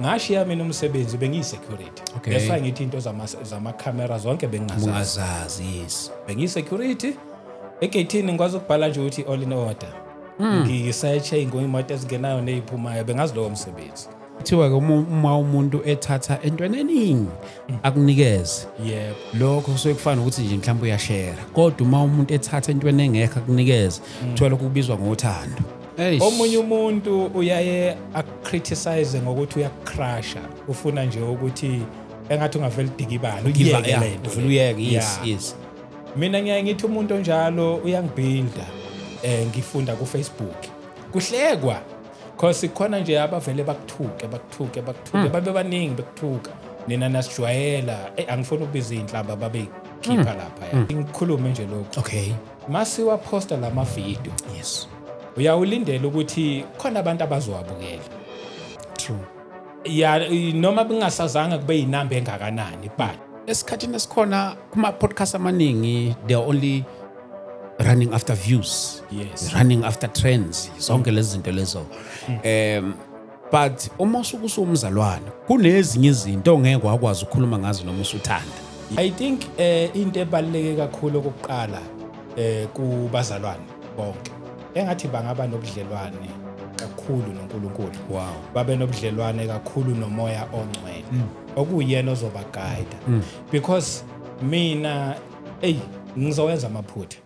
ngashiya mina umsebenzi bengiyisecurity Okay. that's why ngithi into zama camera zonke bengingazazi ungazazi yes bengiyisecurity egate-ini ngikwazi ukubhala nje ukuthi all in order ngisearche ngoyimoto ezingenayo neziphumayo bengazi lowo msebenzi kuthiwa ke uma umuntu ethatha entweni eningi akunikeze yebo lokho kusuke kufana ukuthi nje mhlawumbe uyashare kodwa uma umuntu ethatha entweni engekho akunikeze kuthiwa lokhu kubizwa ngothando omunye umuntu uyaye akcriticize ngokuthi uyacrusha ufuna nje ukuthi engathi ungavele digibala uyeke lento uyeke yes mina ngiyaye ngithi umuntu onjalo uyangibuilda ngifunda ku Facebook kuhlekwa because khona nje abavele bakuthuke babe baningi bekuthuka nina nasijwayela angifuni ukubiza inhlamba babe khipha lapha ngikhulume nje lokho okay masiwa posta lama video yes uyawulindela ukuthi khona abantu abazowabukela true ya noma bengasazanga kube inamba engakanani but esikhathini esikhona kuma podcast amaningi they are only running after views yes running after trends zonke lezi zinto lezo but uma usumzalwane kunezinye izinto ongeke wakwazi ukukhuluma ngazo noma usuthanda I think into ebaluleke kakhulu okokuqala kubazalwane bonke engathi bangaba nobudlelwane kakhulu noNkulunkulu wow babe nobudlelwane kakhulu nomoya ongcwele okuyena ozoba guide because mina ngizowenza amaphutha